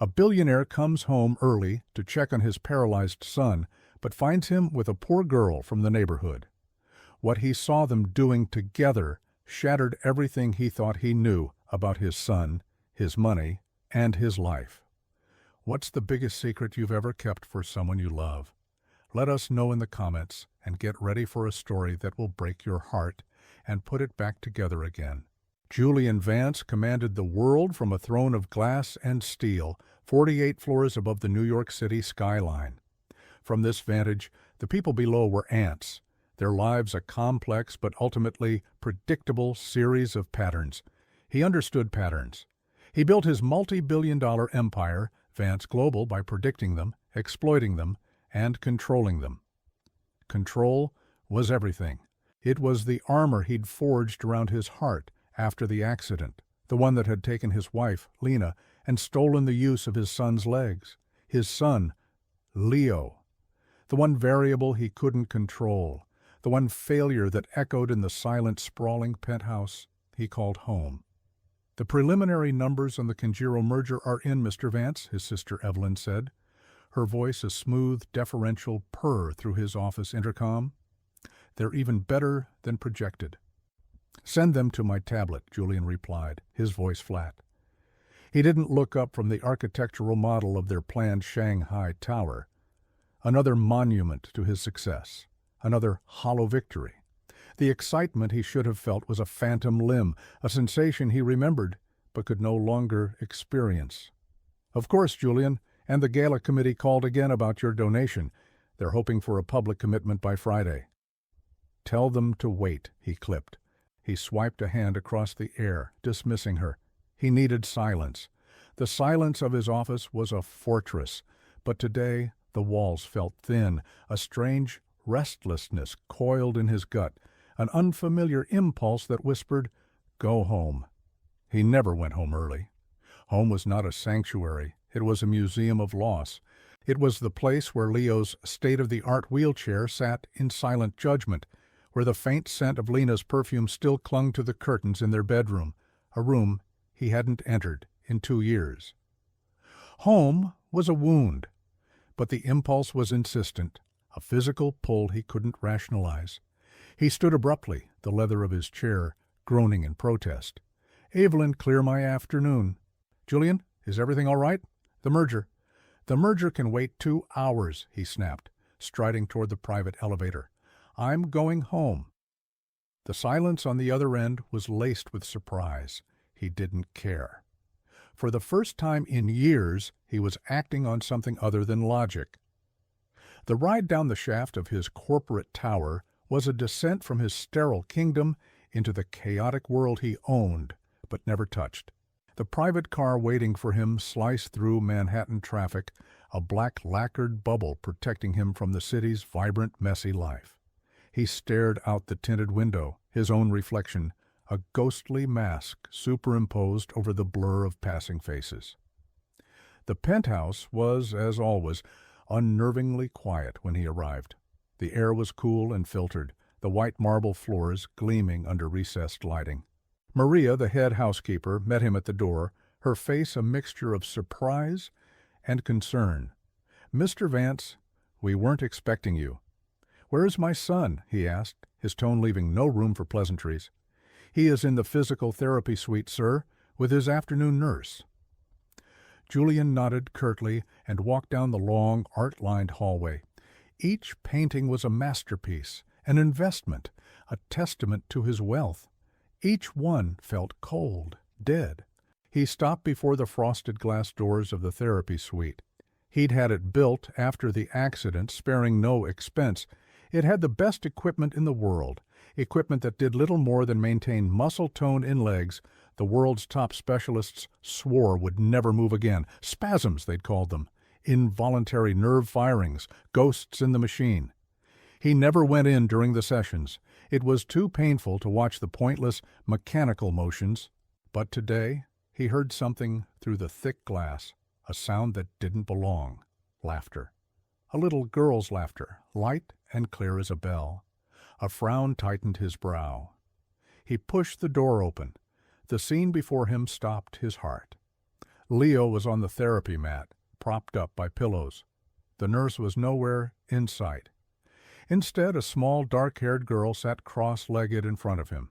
A billionaire comes home early to check on his paralyzed son, but finds him with a poor girl from the neighborhood. What he saw them doing together shattered everything he thought he knew about his son, his money, and his life. What's the biggest secret you've ever kept for someone you love? Let us know in the comments and get ready for a story that will break your heart and put it back together again. Julian Vance commanded the world from a throne of glass and steel, 48 floors above the New York City skyline. From this vantage, the people below were ants, their lives a complex but ultimately predictable series of patterns. He understood patterns. He built his multi-billion-dollar empire, Vance Global, by predicting them, exploiting them, and controlling them. Control was everything. It was the armor he'd forged around his heart after the accident, the one that had taken his wife, Lena, and stolen the use of his son's legs. His son, Leo. The one variable he couldn't control, the one failure that echoed in the silent, sprawling penthouse he called home. "The preliminary numbers on the Conjiro merger are in, Mr. Vance," his sister Evelyn said, her voice a smooth, deferential purr through his office intercom. "They're even better than projected." "Send them to my tablet," Julian replied, his voice flat. He didn't look up from the architectural model of their planned Shanghai tower. Another monument to his success. Another hollow victory. The excitement he should have felt was a phantom limb, a sensation he remembered but could no longer experience. "Of course, Julian, and the gala committee called again about your donation. They're hoping for a public commitment by Friday." "Tell them to wait," he clipped. He swiped a hand across the air, dismissing her. He needed silence. The silence of his office was a fortress, but today the walls felt thin. A strange restlessness coiled in his gut, an unfamiliar impulse that whispered, "Go home." He never went home early. Home was not a sanctuary. It was a museum of loss. It was the place where Leo's state-of-the-art wheelchair sat in silent judgment, where the faint scent of Lena's perfume still clung to the curtains in their bedroom, a room he hadn't entered in 2 years. Home was a wound, but the impulse was insistent, a physical pull he couldn't rationalize. He stood abruptly, the leather of his chair groaning in protest. "Evelyn, clear my afternoon." "Julian, is everything all right?" "The merger." "The merger can wait 2 hours," he snapped, striding toward the private elevator. "I'm going home." The silence on the other end was laced with surprise. He didn't care. For the first time in years, he was acting on something other than logic. The ride down the shaft of his corporate tower was a descent from his sterile kingdom into the chaotic world he owned but never touched. The private car waiting for him sliced through Manhattan traffic, a black lacquered bubble protecting him from the city's vibrant, messy life. He stared out the tinted window, his own reflection, a ghostly mask superimposed over the blur of passing faces. The penthouse was, as always, unnervingly quiet when he arrived. The air was cool and filtered, the white marble floors gleaming under recessed lighting. Maria, the head housekeeper, met him at the door, her face a mixture of surprise and concern. "Mr. Vance, we weren't expecting you." "Where is my son?" he asked, his tone leaving no room for pleasantries. "He is in the physical therapy suite, sir, with his afternoon nurse." Julian nodded curtly and walked down the long, art-lined hallway. Each painting was a masterpiece, an investment, a testament to his wealth. Each one felt cold, dead. He stopped before the frosted glass doors of the therapy suite. He'd had it built after the accident, sparing no expense. It had the best equipment in the world, equipment that did little more than maintain muscle tone in legs the world's top specialists swore would never move again. Spasms, they'd called them. Involuntary nerve firings, ghosts in the machine. He never went in during the sessions. It was too painful to watch the pointless, mechanical motions. But today, he heard something through the thick glass, a sound that didn't belong. Laughter. A little girl's laughter, light and clear as a bell. A frown tightened his brow. He pushed the door open. The scene before him stopped his heart. Leo was on the therapy mat, propped up by pillows. The nurse was nowhere in sight. Instead, a small, dark-haired girl sat cross-legged in front of him.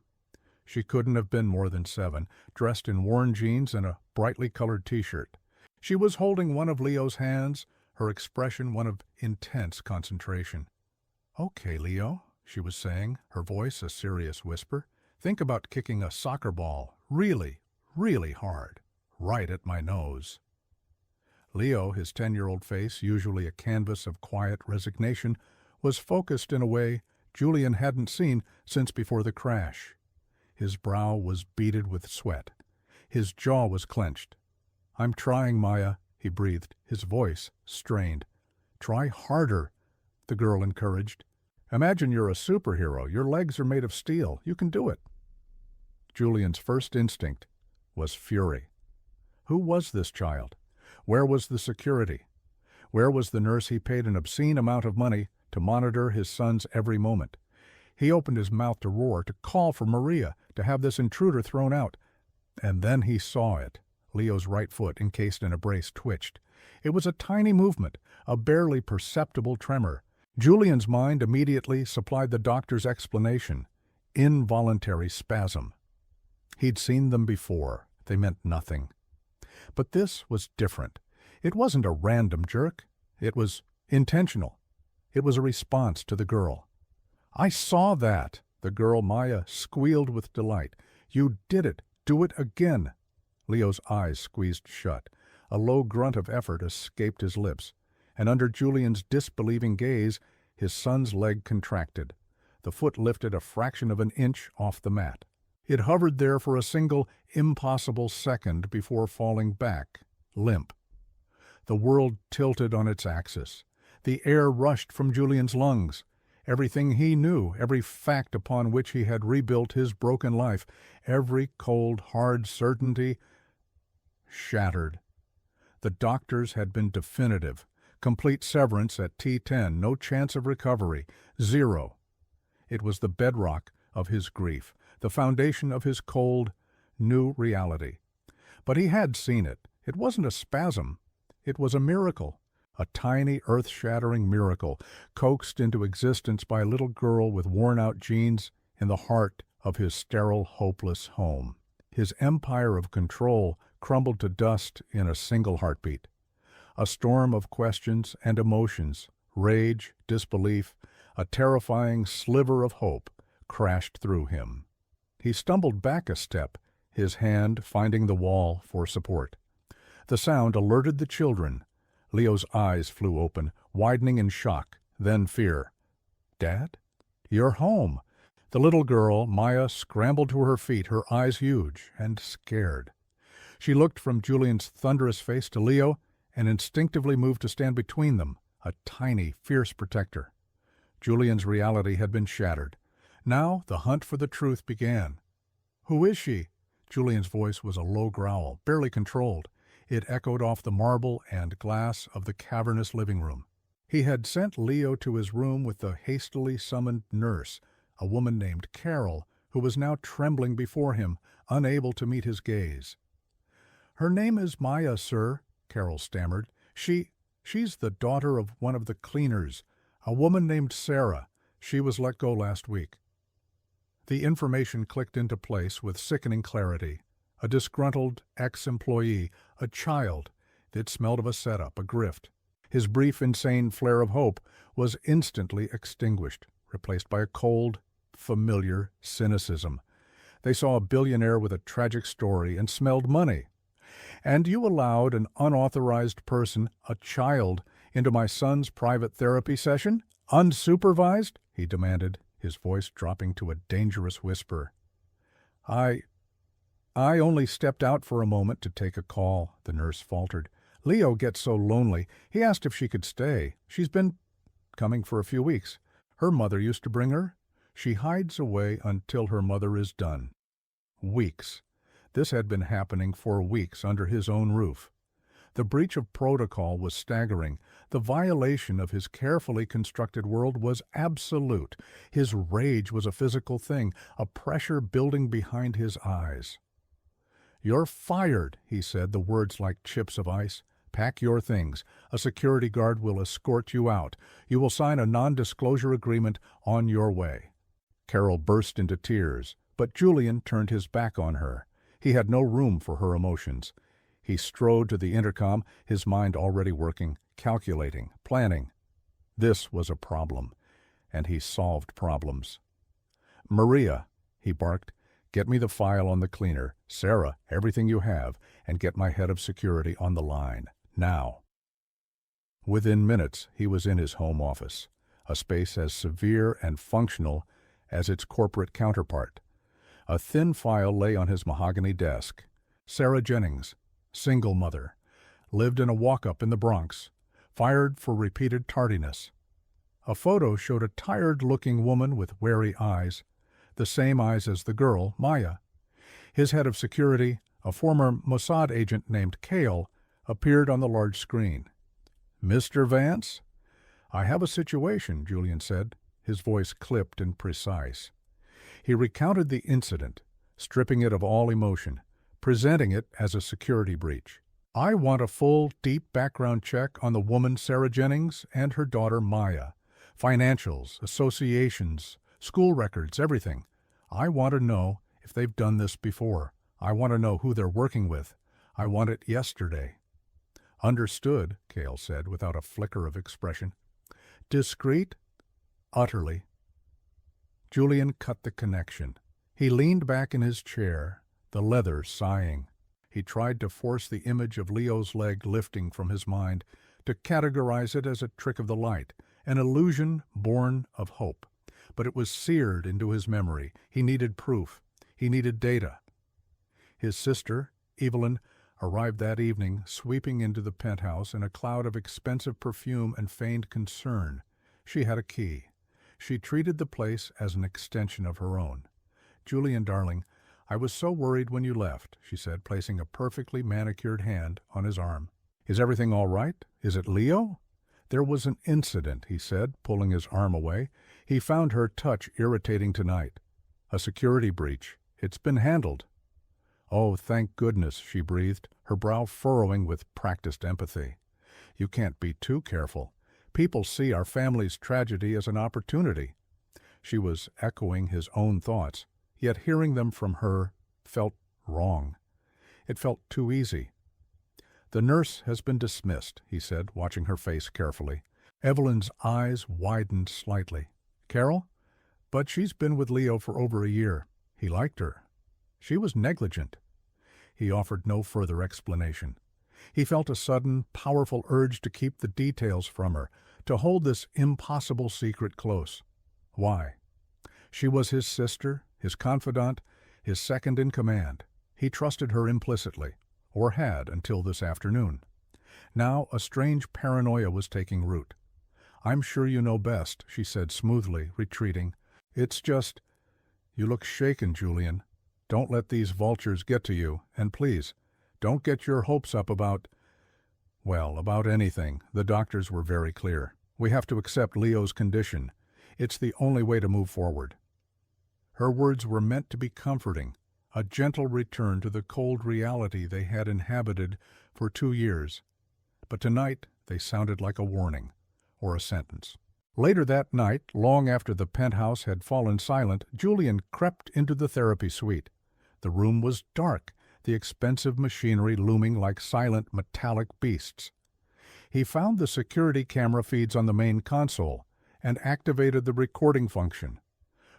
She couldn't have been more than 7, dressed in worn jeans and a brightly colored t-shirt. She was holding one of Leo's hands, her expression one of intense concentration. "Okay, Leo," she was saying, her voice a serious whisper. "Think about kicking a soccer ball really, really hard, right at my nose." Leo, his 10-year-old face, usually a canvas of quiet resignation, was focused in a way Julian hadn't seen since before the crash. His brow was beaded with sweat. His jaw was clenched. "I'm trying, Maya," he breathed, his voice strained. "Try harder," the girl encouraged. "Imagine you're a superhero. Your legs are made of steel. You can do it." Julian's first instinct was fury. Who was this child? Where was the security? Where was the nurse he paid an obscene amount of money to monitor his son's every moment? He opened his mouth to roar, to call for Maria, to have this intruder thrown out. And then he saw it. Leo's right foot, encased in a brace, twitched. It was a tiny movement, a barely perceptible tremor. Julian's mind immediately supplied the doctor's explanation: involuntary spasm. He'd seen them before. They meant nothing. But this was different. It wasn't a random jerk. It was intentional. It was a response to the girl. "I saw that!" The girl, Maya, squealed with delight. "You did it! Do it again!" Leo's eyes squeezed shut. A low grunt of effort escaped his lips, and under Julian's disbelieving gaze, his son's leg contracted. The foot lifted a fraction of an inch off the mat. It hovered there for a single, impossible second before falling back, limp. The world tilted on its axis. The air rushed from Julian's lungs. Everything he knew, every fact upon which he had rebuilt his broken life, every cold, hard certainty, shattered. The doctors had been definitive. Complete severance at T10, no chance of recovery, 0. It was the bedrock of his grief, the foundation of his cold, new reality. But he had seen it. It wasn't a spasm. It was a miracle. A tiny, earth-shattering miracle, coaxed into existence by a little girl with worn-out jeans in the heart of his sterile, hopeless home. His empire of control crumbled to dust in a single heartbeat. A storm of questions and emotions, rage, disbelief, a terrifying sliver of hope crashed through him. He stumbled back a step, his hand finding the wall for support. The sound alerted the children. Leo's eyes flew open, widening in shock, then fear. "Dad? You're home!" The little girl, Maya, scrambled to her feet, her eyes huge and scared. She looked from Julian's thunderous face to Leo and instinctively moved to stand between them, a tiny, fierce protector. Julian's reality had been shattered. Now the hunt for the truth began. "Who is she?" Julian's voice was a low growl, barely controlled. It echoed off the marble and glass of the cavernous living room. He had sent Leo to his room with the hastily summoned nurse, a woman named Carol, who was now trembling before him, unable to meet his gaze. "Her name is Maya, sir," Carol stammered. She's the daughter of one of the cleaners, a woman named Sarah. She was let go last week." The information clicked into place with sickening clarity. A disgruntled ex-employee, a child. It smelled of a setup, a grift. His brief, insane flare of hope was instantly extinguished, replaced by a cold, familiar cynicism. They saw a billionaire with a tragic story and smelled money. "And you allowed an unauthorized person, a child, into my son's private therapy session? Unsupervised?" he demanded, his voice dropping to a dangerous whisper. I only stepped out for a moment to take a call," the nurse faltered. "Leo gets so lonely. He asked if she could stay. She's been coming for a few weeks. Her mother used to bring her. She hides away until her mother is done." Weeks. This had been happening for weeks under his own roof. The breach of protocol was staggering. The violation of his carefully constructed world was absolute. His rage was a physical thing, a pressure building behind his eyes. "You're fired," he said, the words like chips of ice. "Pack your things. A security guard will escort you out. You will sign a non-disclosure agreement on your way." Carol burst into tears, but Julian turned his back on her. He had no room for her emotions. He strode to the intercom, his mind already working, calculating, planning. This was a problem, and he solved problems. "Maria," he barked, "get me the file on the cleaner. Sarah, everything you have, and get my head of security on the line. Now." Within minutes, he was in his home office, a space as severe and functional as its corporate counterpart. A thin file lay on his mahogany desk. Sarah Jennings, single mother, lived in a walk-up in the Bronx, fired for repeated tardiness. A photo showed a tired-looking woman with wary eyes, the same eyes as the girl, Maya. His head of security, a former Mossad agent named Cale, appeared on the large screen. "Mr. Vance?" "I have a situation," Julian said, his voice clipped and precise. He recounted the incident, stripping it of all emotion, presenting it as a security breach. "I want a full, deep background check on the woman Sarah Jennings and her daughter Maya. Financials, associations, school records, everything. I want to know if they've done this before. I want to know who they're working with. I want it yesterday." "Understood," Cale said, without a flicker of expression. "Discreet?" "Utterly." Julian cut the connection. He leaned back in his chair, the leather sighing. He tried to force the image of Leo's leg lifting from his mind, to categorize it as a trick of the light, an illusion born of hope. But it was seared into his memory. He needed proof. He needed data. His sister, Evelyn, arrived that evening, sweeping into the penthouse in a cloud of expensive perfume and feigned concern. She had a key. She treated the place as an extension of her own. "Julian, darling, I was so worried when you left," she said, placing a perfectly manicured hand on his arm. "Is everything all right? Is it Leo?" "There was an incident," he said, pulling his arm away. "He found her touch irritating tonight. A security breach. It's been handled." "Oh, thank goodness," she breathed, her brow furrowing with practiced empathy. "You can't be too careful. People see our family's tragedy as an opportunity." She was echoing his own thoughts, yet hearing them from her felt wrong. It felt too easy. "The nurse has been dismissed," he said, watching her face carefully. Evelyn's eyes widened slightly. "Carol? But she's been with Leo for over a year. He liked her. She was negligent." He offered no further explanation. He felt a sudden, powerful urge to keep the details from her, to hold this impossible secret close. Why? She was his sister, his confidant, his second in command. He trusted her implicitly, or had until this afternoon. Now a strange paranoia was taking root. "I'm sure you know best," she said smoothly, retreating. "It's just—" "You look shaken, Julian. Don't let these vultures get to you, and please, don't get your hopes up about anything. The doctors were very clear. We have to accept Leo's condition. It's the only way to move forward." Her words were meant to be comforting, a gentle return to the cold reality they had inhabited for 2 years. But tonight they sounded like a warning, or a sentence. Later that night, long after the penthouse had fallen silent, Julian crept into the therapy suite. The room was dark, the expensive machinery looming like silent metallic beasts. He found the security camera feeds on the main console and activated the recording function.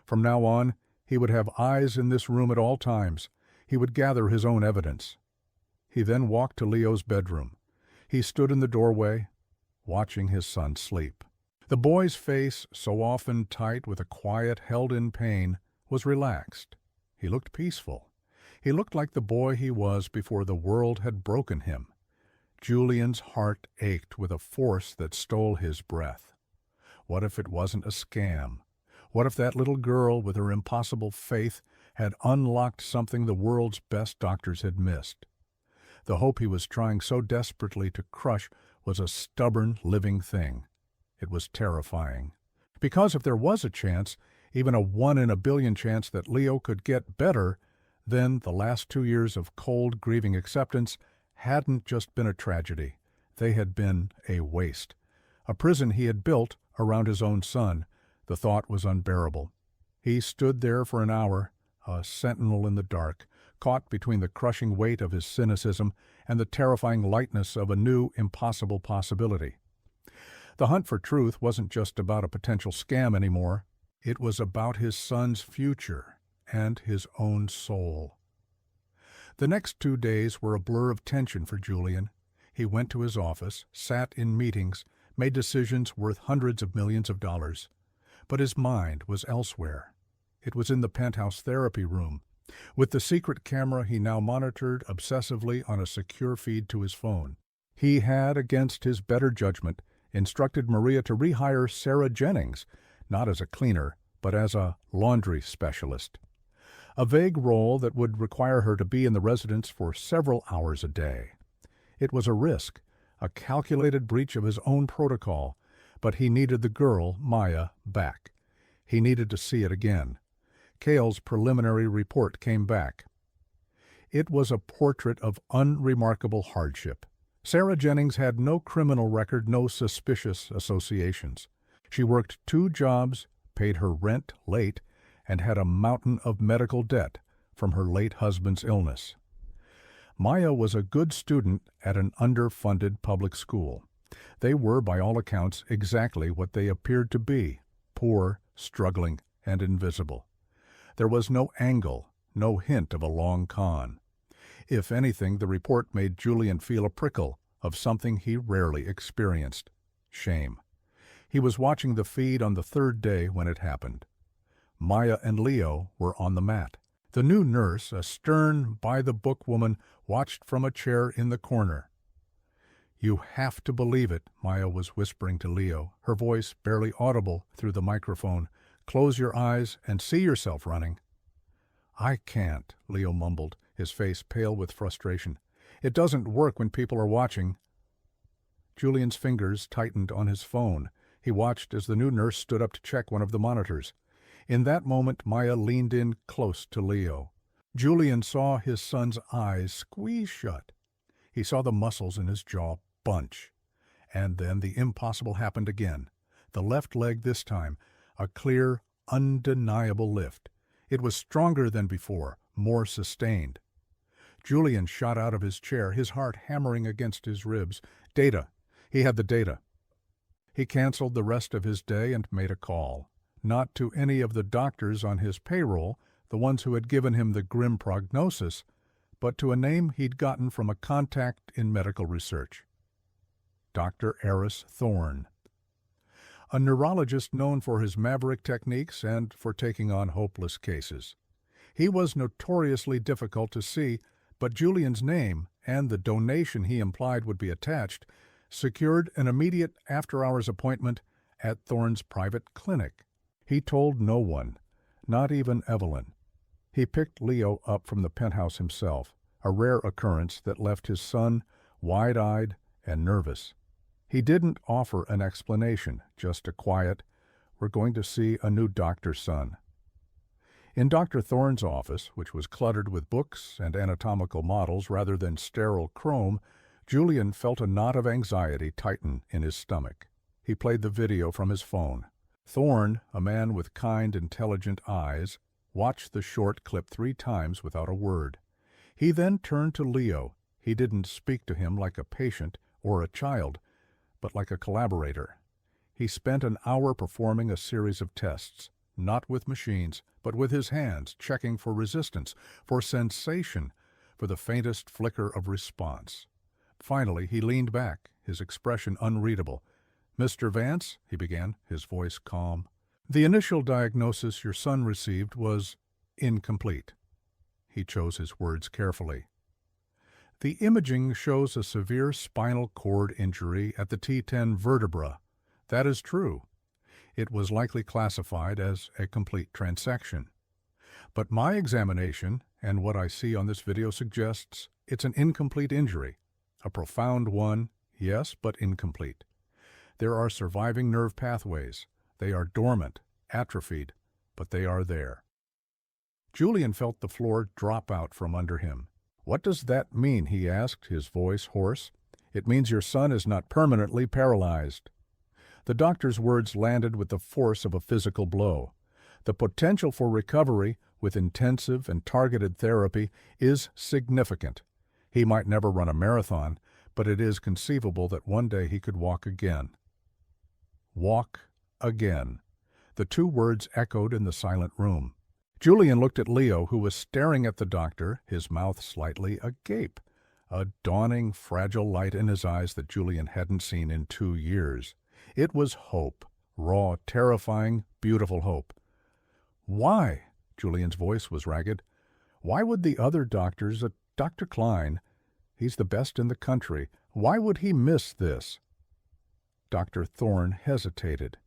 From now on, he would have eyes in this room at all times. He would gather his own evidence. He then walked to Leo's bedroom. He stood in the doorway, watching his son sleep. The boy's face, so often tight with a quiet, held-in pain, was relaxed. He looked peaceful. He looked like the boy he was before the world had broken him. Julian's heart ached with a force that stole his breath. What if it wasn't a scam? What if that little girl with her impossible faith had unlocked something the world's best doctors had missed? The hope he was trying so desperately to crush was a stubborn, living thing. It was terrifying. Because if there was a chance, even a 1 in a billion chance that Leo could get better, Then the last 2 years of cold, grieving acceptance hadn't just been a tragedy. They had been a waste. A prison he had built around his own son. The thought was unbearable. He stood there for an hour, a sentinel in the dark, caught between the crushing weight of his cynicism and the terrifying lightness of a new, impossible possibility. The hunt for truth wasn't just about a potential scam anymore. It was about his son's future and his own soul. The next 2 days were a blur of tension for Julian. He went to his office, sat in meetings, made decisions worth hundreds of millions of dollars. But his mind was elsewhere. It was in the penthouse therapy room, with the secret camera he now monitored obsessively on a secure feed to his phone. He had, against his better judgment, instructed Maria to rehire Sarah Jennings, not as a cleaner, but as a laundry specialist. A vague role that would require her to be in the residence for several hours a day. It was a risk, a calculated breach of his own protocol, but he needed the girl, Maya, back. He needed to see it again. Cale's preliminary report came back. It was a portrait of unremarkable hardship. Sarah Jennings had no criminal record, no suspicious associations. She worked 2 jobs, paid her rent late, and had a mountain of medical debt from her late husband's illness. Maya was a good student at an underfunded public school. They were, by all accounts, exactly what they appeared to be: poor, struggling, and invisible. There was no angle, no hint of a long con. If anything, the report made Julian feel a prickle of something he rarely experienced: shame. He was watching the feed on the 3rd day when it happened. Maya and Leo were on the mat. The new nurse, a stern, by-the-book woman, watched from a chair in the corner. "You have to believe it," Maya was whispering to Leo, her voice barely audible through the microphone. "Close your eyes and see yourself running." "I can't," Leo mumbled, his face pale with frustration. "It doesn't work when people are watching." Julian's fingers tightened on his phone. He watched as the new nurse stood up to check one of the monitors. In that moment, Maya leaned in close to Leo. Julian saw his son's eyes squeeze shut. He saw the muscles in his jaw bunch. And then the impossible happened again. The left leg this time, a clear, undeniable lift. It was stronger than before, more sustained. Julian shot out of his chair, his heart hammering against his ribs. Data. He had the data. He canceled the rest of his day and made a call. Not to any of the doctors on his payroll, the ones who had given him the grim prognosis, but to a name he'd gotten from a contact in medical research. Dr. Eris Thorne. A neurologist known for his maverick techniques and for taking on hopeless cases. He was notoriously difficult to see, but Julian's name, and the donation he implied would be attached, secured an immediate after-hours appointment at Thorne's private clinic. He told no one, not even Evelyn. He picked Leo up from the penthouse himself, a rare occurrence that left his son wide-eyed and nervous. He didn't offer an explanation, just a quiet, "We're going to see a new doctor, son." In Dr. Thorne's office, which was cluttered with books and anatomical models rather than sterile chrome, Julian felt a knot of anxiety tighten in his stomach. He played the video from his phone. Thorne, a man with kind, intelligent eyes, watched the short clip 3 times without a word. He then turned to Leo. He didn't speak to him like a patient or a child, but like a collaborator. He spent an hour performing a series of tests, not with machines, but with his hands, checking for resistance, for sensation, for the faintest flicker of response. Finally, he leaned back, his expression unreadable. "Mr. Vance," he began, his voice calm, "the initial diagnosis your son received was incomplete." He chose his words carefully. "The imaging shows a severe spinal cord injury at the T10 vertebra. That is true. It was likely classified as a complete transection. But my examination, and what I see on this video suggests, it's an incomplete injury. A profound one, yes, but incomplete. There are surviving nerve pathways. They are dormant, atrophied, but they are there." Julian felt the floor drop out from under him. "What does that mean?" he asked, his voice hoarse. "It means your son is not permanently paralyzed." The doctor's words landed with the force of a physical blow. The potential for recovery, with intensive and targeted therapy, is significant. He might never run a marathon, but it is conceivable that one day he could walk again. Walk again. The two words echoed in the silent room. Julian looked at Leo, who was staring at the doctor, his mouth slightly agape, a dawning, fragile light in his eyes that Julian hadn't seen in 2 years. It was hope, raw, terrifying, beautiful hope. "Why?" Julian's voice was ragged. "Why would the other doctors, Dr. Klein, he's the best in the country, why would he miss this?" Dr. Thorne hesitated.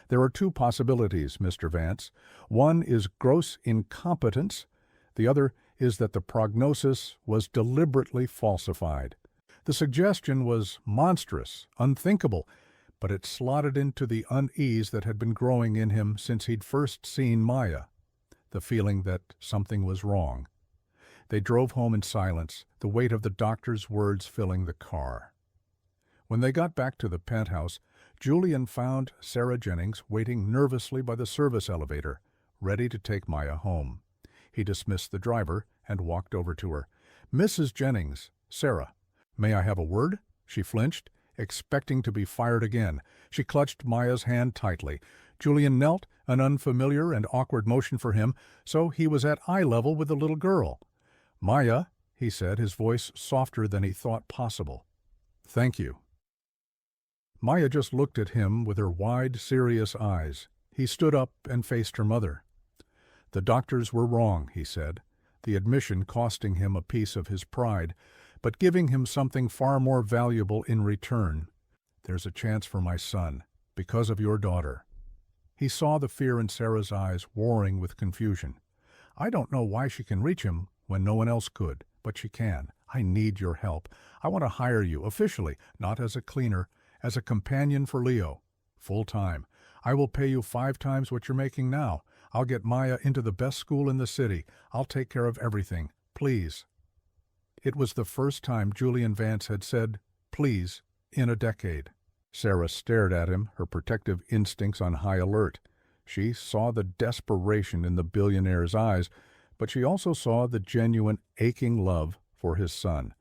"There are two possibilities, Mr. Vance. One is gross incompetence. The other is that the prognosis was deliberately falsified. The suggestion was monstrous, unthinkable, but it slotted into the unease that had been growing in him since he'd first seen Maya, the feeling that something was wrong. They drove home in silence, the weight of the doctor's words filling the car. When they got back to the penthouse, Julian found Sarah Jennings waiting nervously by the service elevator, ready to take Maya home. He dismissed the driver and walked over to her. "Mrs. Jennings, Sarah, may I have a word?" She flinched, expecting to be fired again. She clutched Maya's hand tightly. Julian knelt, an unfamiliar and awkward motion for him, so he was at eye level with the little girl. "Maya," he said, his voice softer than he thought possible. "Thank you." Maya just looked at him with her wide, serious eyes. He stood up and faced her mother. "The doctors were wrong," he said, the admission costing him a piece of his pride, but giving him something far more valuable in return. "There's a chance for my son, because of your daughter." He saw the fear in Sarah's eyes warring with confusion. "I don't know why she can reach him when no one else could, but she can. I need your help. I want to hire you, officially, not as a cleaner, as a companion for Leo, full-time. I will pay you 5 times what you're making now. I'll get Maya into the best school in the city. I'll take care of everything. Please." It was the first time Julian Vance had said, "please," in a decade. Sarah stared at him, her protective instincts on high alert. She saw the desperation in the billionaire's eyes, but she also saw the genuine, aching love for his son.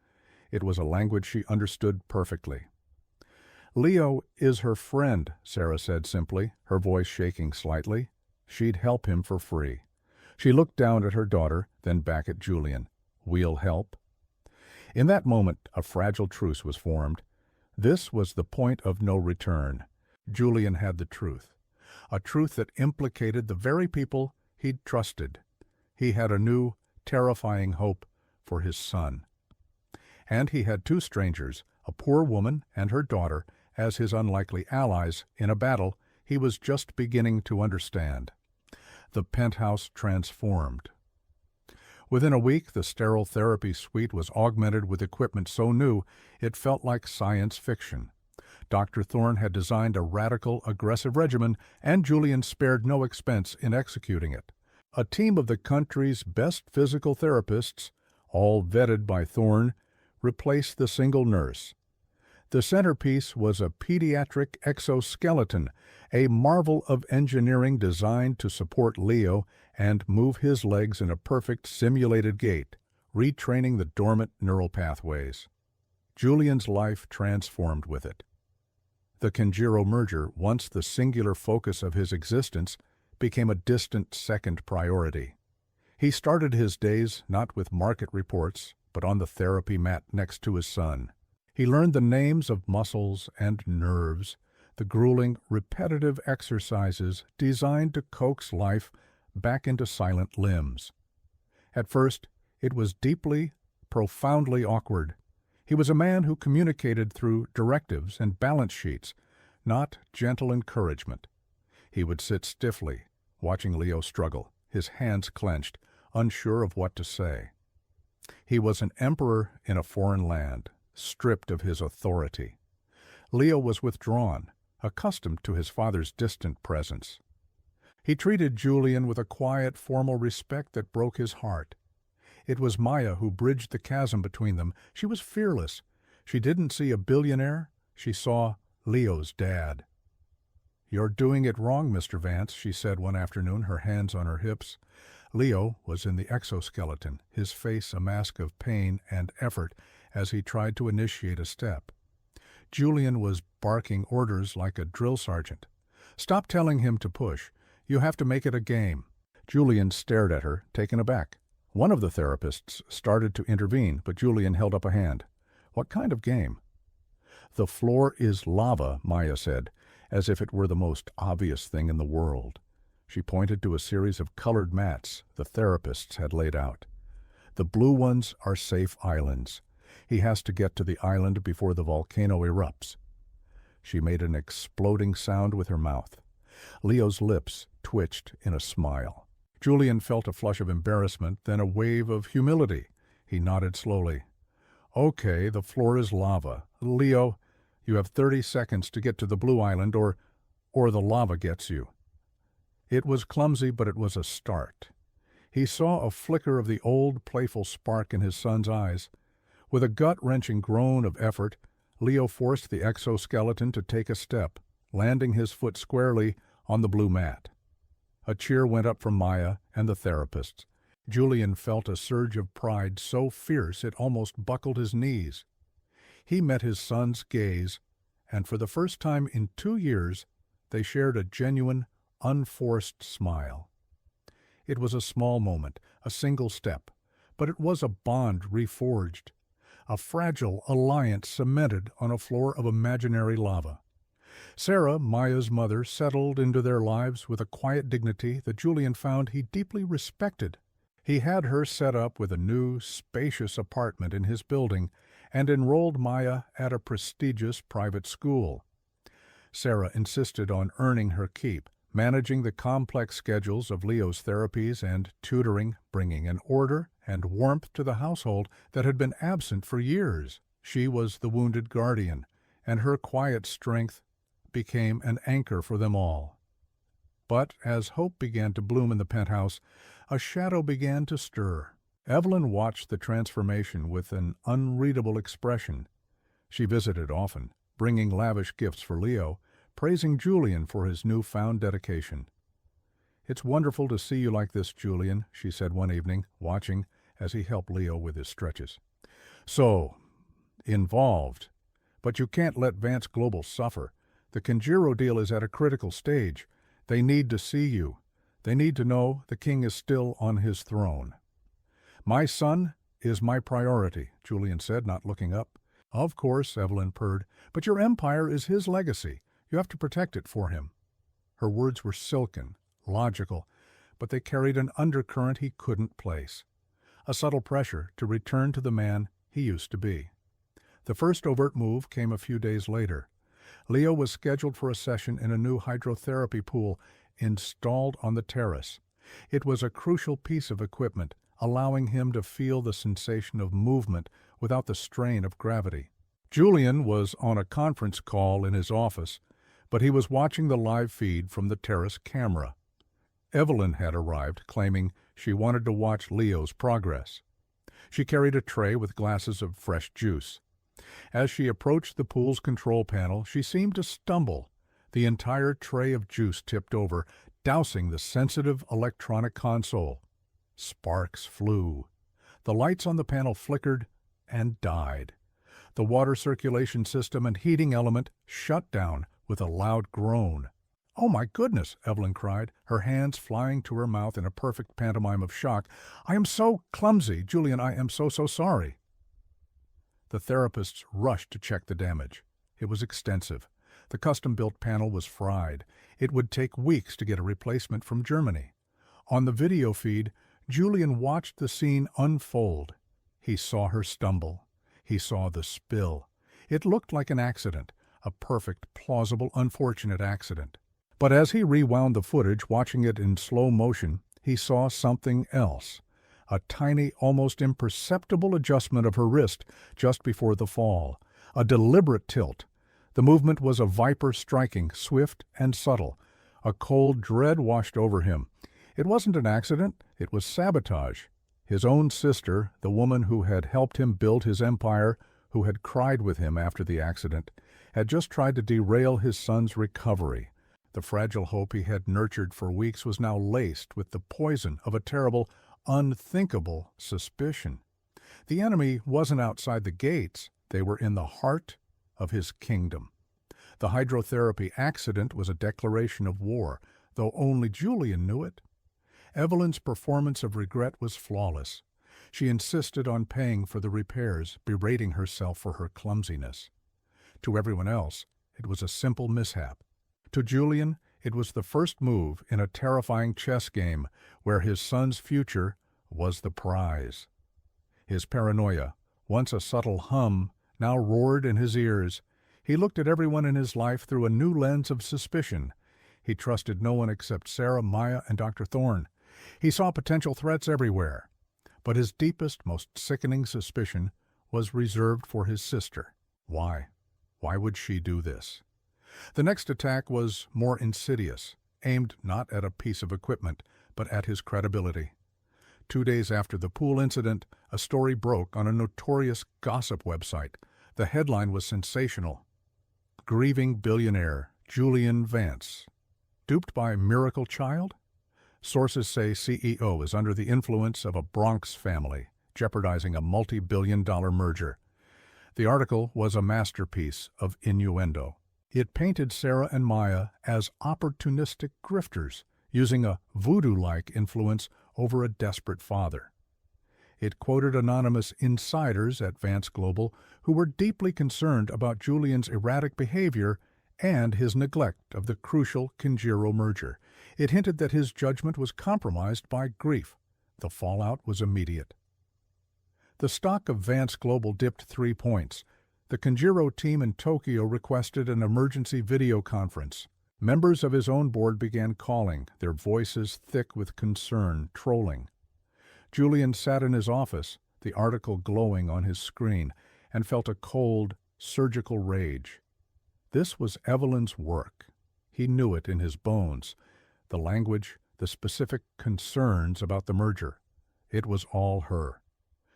It was a language she understood perfectly. "Leo is her friend," Sarah said simply, her voice shaking slightly. She'd help him for free. She looked down at her daughter, then back at Julian. "We'll help." In that moment, a fragile truce was formed. This was the point of no return. Julian had the truth. A truth that implicated the very people he'd trusted. He had a new, terrifying hope for his son. And he had 2 strangers, a poor woman and her daughter, as his unlikely allies in a battle he was just beginning to understand. The penthouse transformed. Within a week, the sterile therapy suite was augmented with equipment so new it felt like science fiction. Dr. Thorne had designed a radical, aggressive regimen, and Julian spared no expense in executing it. A team of the country's best physical therapists, all vetted by Thorne, replaced the single nurse. The centerpiece was a pediatric exoskeleton, a marvel of engineering designed to support Leo and move his legs in a perfect simulated gait, retraining the dormant neural pathways. Julian's life transformed with it. The Kenjiro merger, once the singular focus of his existence, became a distant second priority. He started his days not with market reports, but on the therapy mat next to his son. He learned the names of muscles and nerves, the grueling, repetitive exercises designed to coax life back into silent limbs. At first, it was deeply, profoundly awkward. He was a man who communicated through directives and balance sheets, not gentle encouragement. He would sit stiffly, watching Leo struggle, his hands clenched, unsure of what to say. He was an emperor in a foreign land, stripped of his authority. Leo was withdrawn, accustomed to his father's distant presence. He treated Julian with a quiet, formal respect that broke his heart. It was Maya who bridged the chasm between them. She was fearless. She didn't see a billionaire. She saw Leo's dad. "You're doing it wrong, Mr. Vance," she said one afternoon, her hands on her hips. Leo was in the exoskeleton, his face a mask of pain and effort as he tried to initiate a step. Julian was barking orders like a drill sergeant. "Stop telling him to push. You have to make it a game." Julian stared at her, taken aback. One of the therapists started to intervene, but Julian held up a hand. "What kind of game?" "The floor is lava," Maya said, as if it were the most obvious thing in the world. She pointed to a series of colored mats the therapists had laid out. "The blue ones are safe islands. He has to get to the island before the volcano erupts." She made an exploding sound with her mouth. Leo's lips twitched in a smile. Julian felt a flush of embarrassment, then a wave of humility. He nodded slowly. "Okay, the floor is lava. Leo, you have 30 seconds to get to the blue island or the lava gets you." It was clumsy, but it was a start. He saw a flicker of the old, playful spark in his son's eyes. With a gut-wrenching groan of effort, Leo forced the exoskeleton to take a step, landing his foot squarely on the blue mat. A cheer went up from Maya and the therapists. Julian felt a surge of pride so fierce it almost buckled his knees. He met his son's gaze, and for the first time in 2 years, they shared a genuine, unforced smile. It was a small moment, a single step, but it was a bond reforged, a fragile alliance cemented on a floor of imaginary lava. Sarah, Maya's mother, settled into their lives with a quiet dignity that Julian found he deeply respected. He had her set up with a new, spacious apartment in his building and enrolled Maya at a prestigious private school. Sarah insisted on earning her keep, managing the complex schedules of Leo's therapies and tutoring, bringing an order and warmth to the household that had been absent for years. She was the wounded guardian, and her quiet strength became an anchor for them all. But as hope began to bloom in the penthouse, a shadow began to stir. Evelyn watched the transformation with an unreadable expression. She visited often, bringing lavish gifts for Leo, praising Julian for his newfound dedication. "It's wonderful to see you like this, Julian," she said one evening, watching as he helped Leo with his stretches. "So, involved. But you can't let Vance Global suffer. The Conjuro deal is at a critical stage. They need to see you. They need to know the king is still on his throne." "My son is my priority," Julian said, not looking up. "Of course," Evelyn purred, "but your empire is his legacy. You have to protect it for him." Her words were silken, logical, but they carried an undercurrent he couldn't place. A subtle pressure to return to the man he used to be. The first overt move came a few days later. Leo was scheduled for a session in a new hydrotherapy pool installed on the terrace. It was a crucial piece of equipment, allowing him to feel the sensation of movement without the strain of gravity. Julian was on a conference call in his office, but he was watching the live feed from the terrace camera. Evelyn had arrived, claiming she wanted to watch Leo's progress. She carried a tray with glasses of fresh juice. As she approached the pool's control panel, she seemed to stumble. The entire tray of juice tipped over, dousing the sensitive electronic console. Sparks flew. The lights on the panel flickered and died. The water circulation system and heating element shut down with a loud groan. "Oh my goodness," Evelyn cried, her hands flying to her mouth in a perfect pantomime of shock. "I am so clumsy. Julian, I am so sorry." The therapists rushed to check the damage. It was extensive. The custom-built panel was fried. It would take weeks to get a replacement from Germany. On the video feed, Julian watched the scene unfold. He saw her stumble. He saw the spill. It looked like an accident, a perfect, plausible, unfortunate accident. But as he rewound the footage, watching it in slow motion, he saw something else. A tiny, almost imperceptible adjustment of her wrist just before the fall. A deliberate tilt. The movement was a viper striking, swift and subtle. A cold dread washed over him. It wasn't an accident, it was sabotage. His own sister, the woman who had helped him build his empire, who had cried with him after the accident, had just tried to derail his son's recovery. The fragile hope he had nurtured for weeks was now laced with the poison of a terrible, unthinkable suspicion. The enemy wasn't outside the gates, they were in the heart of his kingdom. The hydrotherapy accident was a declaration of war, though only Julian knew it. Evelyn's performance of regret was flawless. She insisted on paying for the repairs, berating herself for her clumsiness. To everyone else, it was a simple mishap. To Julian, it was the first move in a terrifying chess game where his son's future was the prize. His paranoia, once a subtle hum, now roared in his ears. He looked at everyone in his life through a new lens of suspicion. He trusted no one except Sarah, Maya, and Dr. Thorne. He saw potential threats everywhere. But his deepest, most sickening suspicion was reserved for his sister. Why? Why would she do this? The next attack was more insidious, aimed not at a piece of equipment, but at his credibility. 2 days after the pool incident, a story broke on a notorious gossip website. The headline was sensational. Grieving billionaire Julian Vance. Duped by miracle child? Sources say CEO is under the influence of a Bronx family, jeopardizing a multi-billion-dollar merger. The article was a masterpiece of innuendo. It painted Sarah and Maya as opportunistic grifters, using a voodoo-like influence over a desperate father. It quoted anonymous insiders at Vance Global who were deeply concerned about Julian's erratic behavior and his neglect of the crucial Kinjiro merger. It hinted that his judgment was compromised by grief. The fallout was immediate. The stock of Vance Global dipped 3 points. The Kinjiro team in Tokyo requested an emergency video conference. Members of his own board began calling, their voices thick with concern, trolling. Julian sat in his office, the article glowing on his screen, and felt a cold, surgical rage. This was Evelyn's work. He knew it in his bones. The language, the specific concerns about the merger. It was all her.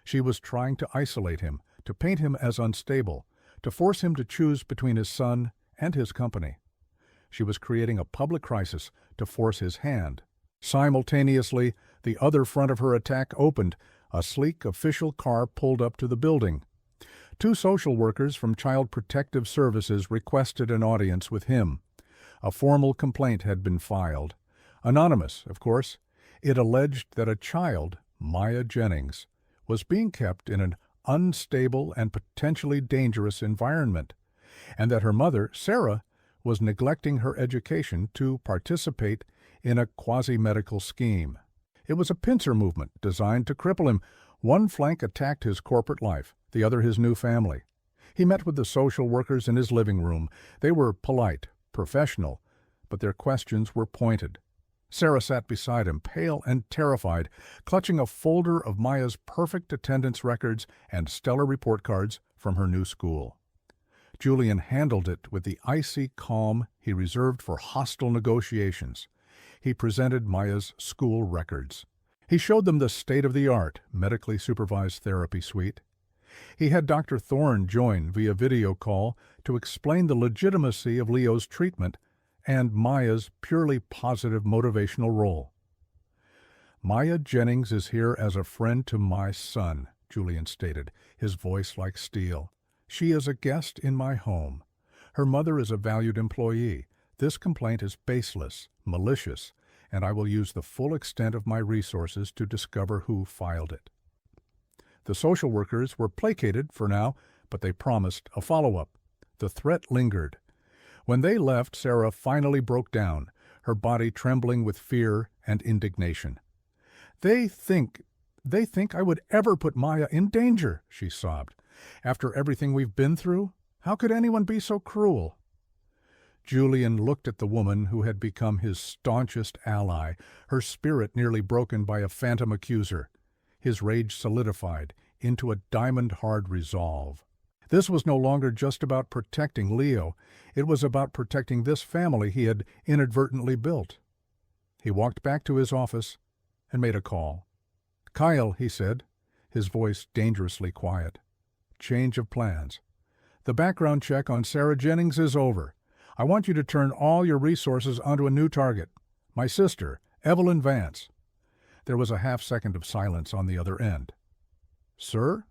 She was trying to isolate him, to paint him as unstable, to force him to choose between his son and his company. She was creating a public crisis to force his hand. Simultaneously, the other front of her attack opened. A sleek official car pulled up to the building. 2 social workers from Child Protective Services requested an audience with him. A formal complaint had been filed. Anonymous, of course. It alleged that a child, Maya Jennings, was being kept in an unstable and potentially dangerous environment, and that her mother, Sarah, was neglecting her education to participate in a quasi-medical scheme. It was a pincer movement designed to cripple him. One flank attacked his corporate life, the other his new family. He met with the social workers in his living room. They were polite, professional, but their questions were pointed. Sarah sat beside him, pale and terrified, clutching a folder of Maya's perfect attendance records and stellar report cards from her new school. Julian handled it with the icy calm he reserved for hostile negotiations. He presented Maya's school records. He showed them the state-of-the-art, medically supervised therapy suite. He had Dr. Thorne join via video call to explain the legitimacy of Leo's treatment and Maya's purely positive motivational role. Maya Jennings is here as a friend to my son, Julian stated, his voice like steel. She is a guest in my home. Her mother is a valued employee. This complaint is baseless, malicious, and I will use the full extent of my resources to discover who filed it. The social workers were placated for now, but they promised a follow-up. The threat lingered. When they left, Sarah finally broke down, her body trembling with fear and indignation. They think I would ever put Maya in danger," she sobbed. "After everything we've been through, how could anyone be so cruel?" Julian looked at the woman who had become his staunchest ally, her spirit nearly broken by a phantom accuser. His rage solidified into a diamond-hard resolve. This was no longer just about protecting Leo. It was about protecting this family he had inadvertently built. He walked back to his office and made a call. "Kyle," he said, his voice dangerously quiet. "Change of plans. The background check on Sarah Jennings is over. I want you to turn all your resources onto a new target. My sister, Evelyn Vance." There was a half-second of silence on the other end. "Sir?"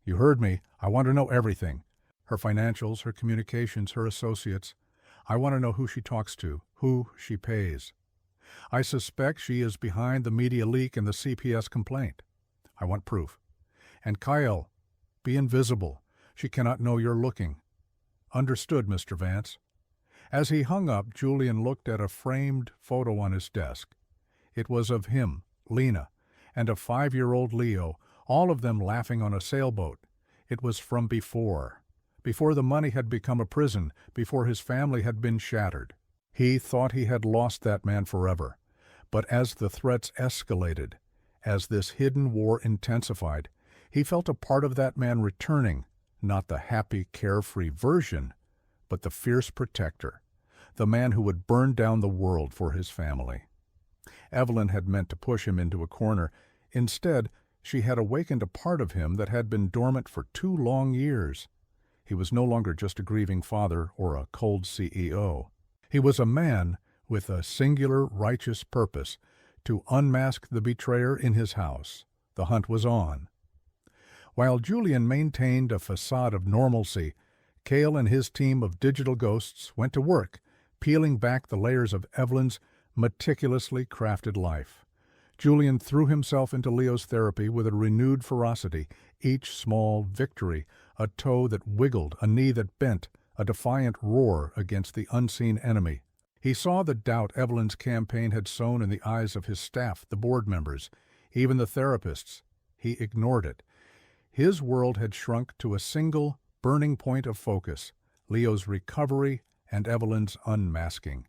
"You heard me. I want to know everything. Her financials, her communications, her associates. I want to know who she talks to, who she pays. I suspect she is behind the media leak and the CPS complaint. I want proof. And Kyle, be invisible. She cannot know you're looking." "Understood, Mr. Vance." As he hung up, Julian looked at a framed photo on his desk. It was of him, Lena, and a 5-year-old Leo, all of them laughing on a sailboat. It was from before the money had become a prison, before his family had been shattered. He thought he had lost that man forever. But as the threats escalated, as this hidden war intensified, he felt a part of that man returning, not the happy, carefree version, but the fierce protector, the man who would burn down the world for his family. Evelyn had meant to push him into a corner. Instead, she had awakened a part of him that had been dormant for 2 long years. He was no longer just a grieving father or a cold CEO. He was a man with a singular righteous purpose to unmask the betrayer in his house. The hunt was on. While Julian maintained a facade of normalcy, Cale and his team of digital ghosts went to work, peeling back the layers of Evelyn's meticulously crafted life. Julian threw himself into Leo's therapy with a renewed ferocity, each small victory, a toe that wiggled, a knee that bent, a defiant roar against the unseen enemy. He saw the doubt Evelyn's campaign had sown in the eyes of his staff, the board members, even the therapists. He ignored it. His world had shrunk to a single, burning point of focus, Leo's recovery and Evelyn's unmasking.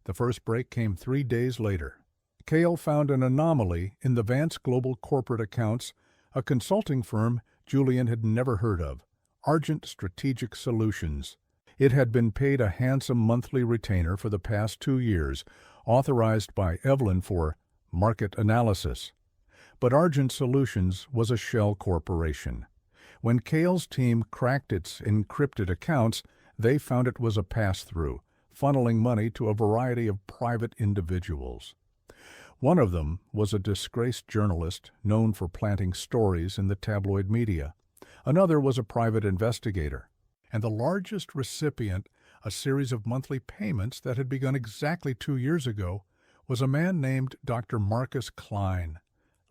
The first break came 3 days later. Cale found an anomaly in the Vance Global corporate accounts, a consulting firm Julian had never heard of, Argent Strategic Solutions. It had been paid a handsome monthly retainer for the past 2 years, authorized by Evelyn for market analysis. But Argent Solutions was a shell corporation. When Cale's team cracked its encrypted accounts, they found it was a pass-through, funneling money to a variety of private individuals. One of them was a disgraced journalist known for planting stories in the tabloid media. Another was a private investigator. And the largest recipient, a series of monthly payments that had begun exactly 2 years ago, was a man named Dr. Marcus Klein,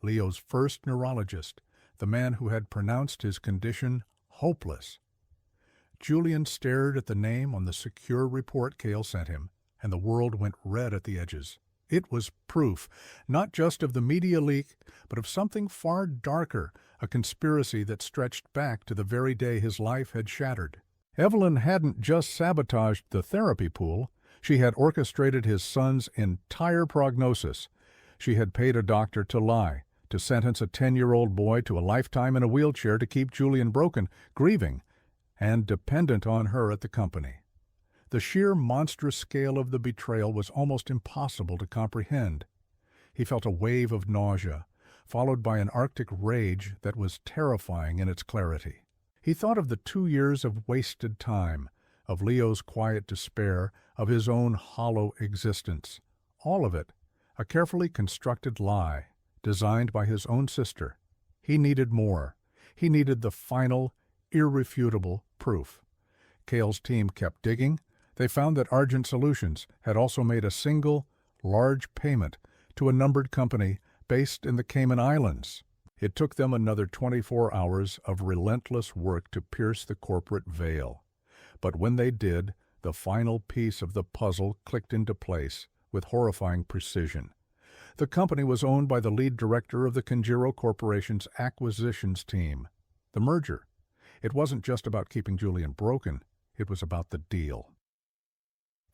Leo's first neurologist, the man who had pronounced his condition hopeless. Julian stared at the name on the secure report Cale sent him, and the world went red at the edges. It was proof, not just of the media leak, but of something far darker, a conspiracy that stretched back to the very day his life had shattered. Evelyn hadn't just sabotaged the therapy pool, she had orchestrated his son's entire prognosis. She had paid a doctor to lie, to sentence a 10-year-old boy to a lifetime in a wheelchair to keep Julian broken, grieving, and dependent on her at the company. The sheer monstrous scale of the betrayal was almost impossible to comprehend. He felt a wave of nausea, followed by an Arctic rage that was terrifying in its clarity. He thought of the 2 years of wasted time, of Leo's quiet despair, of his own hollow existence. All of it, a carefully constructed lie, designed by his own sister. He needed more. He needed the final, irrefutable proof. Cale's team kept digging. They found that Argent Solutions had also made a single, large payment to a numbered company based in the Cayman Islands. It took them another 24 hours of relentless work to pierce the corporate veil. But when they did, the final piece of the puzzle clicked into place with horrifying precision. The company was owned by the lead director of the Conjuro Corporation's acquisitions team. The merger. It wasn't just about keeping Julian broken. It was about the deal.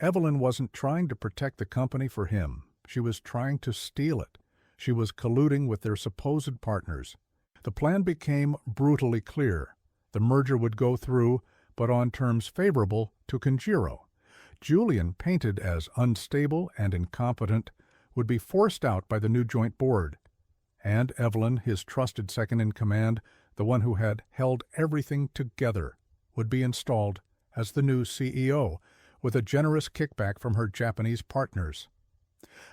Evelyn wasn't trying to protect the company for him. She was trying to steal it. She was colluding with their supposed partners. The plan became brutally clear. The merger would go through, but on terms favorable to Conjiro. Julian, painted as unstable and incompetent, would be forced out by the new joint board. And Evelyn, his trusted second-in-command, the one who had held everything together, would be installed as the new CEO, with a generous kickback from her Japanese partners.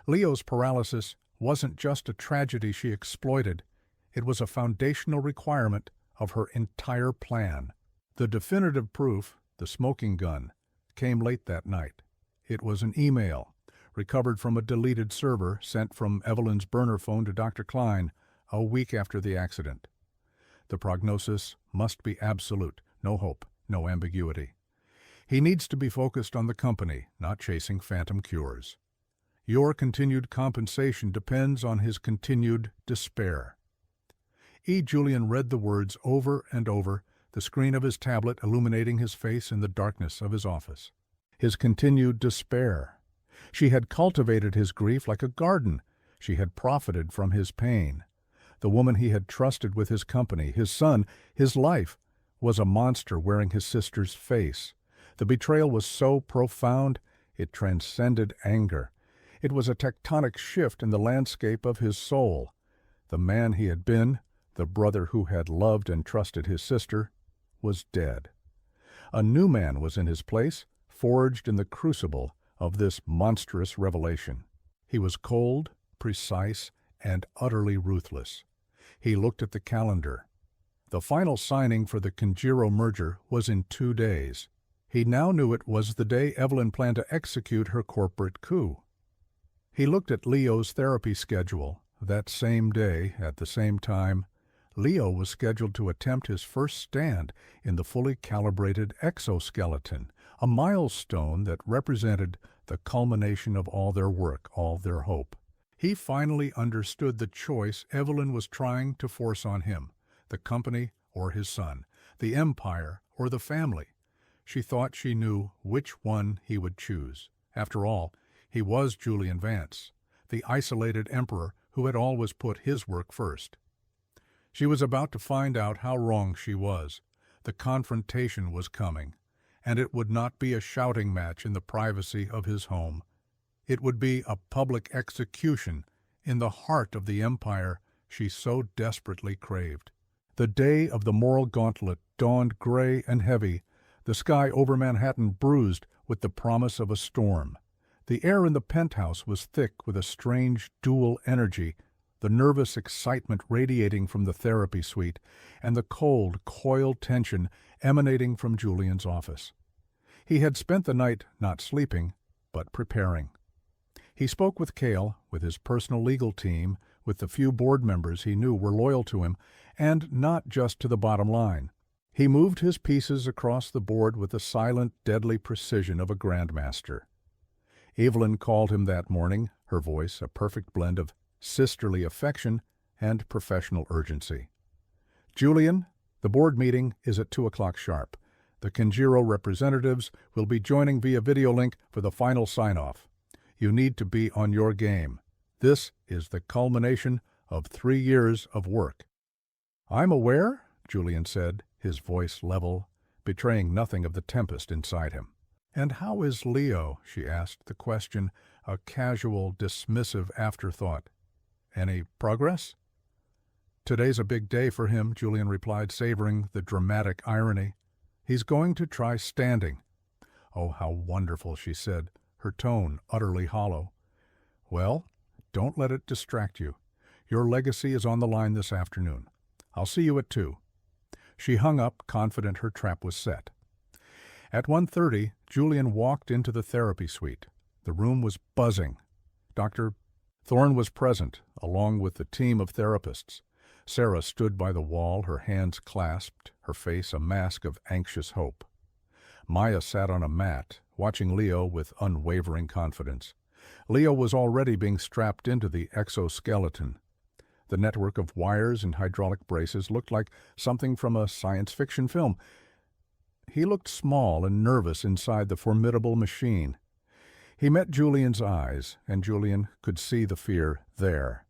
Leo's paralysis wasn't just a tragedy she exploited, it was a foundational requirement of her entire plan. The definitive proof, the smoking gun, came late that night. It was an email, recovered from a deleted server sent from Evelyn's burner phone to Dr. Klein a week after the accident. The prognosis must be absolute, no hope, no ambiguity. He needs to be focused on the company, not chasing phantom cures. Your continued compensation depends on his continued despair. E. Julian read the words over and over, the screen of his tablet illuminating his face in the darkness of his office. His continued despair. She had cultivated his grief like a garden. She had profited from his pain. The woman he had trusted with his company, his son, his life, was a monster wearing his sister's face. The betrayal was so profound, it transcended anger. It was a tectonic shift in the landscape of his soul. The man he had been, the brother who had loved and trusted his sister, was dead. A new man was in his place, forged in the crucible of this monstrous revelation. He was cold, precise, and utterly ruthless. He looked at the calendar. The final signing for the Conjiro merger was in 2 days. He now knew it was the day Evelyn planned to execute her corporate coup. He looked at Leo's therapy schedule. That same day, at the same time, Leo was scheduled to attempt his first stand in the fully calibrated exoskeleton, a milestone that represented the culmination of all their work, all their hope. He finally understood the choice Evelyn was trying to force on him, the company or his son, the empire or the family. She thought she knew which one he would choose. After all, he was Julian Vance, the isolated emperor who had always put his work first. She was about to find out how wrong she was. The confrontation was coming, and it would not be a shouting match in the privacy of his home. It would be a public execution in the heart of the empire she so desperately craved. The day of the moral gauntlet dawned gray and heavy, the sky over Manhattan bruised with the promise of a storm. The air in the penthouse was thick with a strange dual energy, the nervous excitement radiating from the therapy suite, and the cold, coiled tension emanating from Julian's office. He had spent the night not sleeping, but preparing. He spoke with Cale, with his personal legal team, with the few board members he knew were loyal to him, and not just to the bottom line. He moved his pieces across the board with the silent, deadly precision of a grandmaster. Evelyn called him that morning, her voice a perfect blend of sisterly affection and professional urgency. "Julian, the board meeting is at 2 o'clock sharp. The Conjiro representatives will be joining via video link for the final sign-off. You need to be on your game. This is the culmination of 3 years of work." "I'm aware," Julian said, his voice level, betraying nothing of the tempest inside him. "And how is Leo?" she asked, the question a casual, dismissive afterthought. "Any progress?" "Today's a big day for him," Julian replied, savoring the dramatic irony. "He's going to try standing." "Oh, how wonderful," she said, her tone utterly hollow. "Well, don't let it distract you. Your legacy is on the line this afternoon. I'll see you at 2. She hung up, confident her trap was set. At 1:30, Julian walked into the therapy suite. The room was buzzing. Dr. Thorne was present, along with the team of therapists. Sarah stood by the wall, her hands clasped, her face a mask of anxious hope. Maya sat on a mat, watching Leo with unwavering confidence. Leo was already being strapped into the exoskeleton. The network of wires and hydraulic braces looked like something from a science fiction film. He looked small and nervous inside the formidable machine. He met Julian's eyes, and Julian could see the fear there.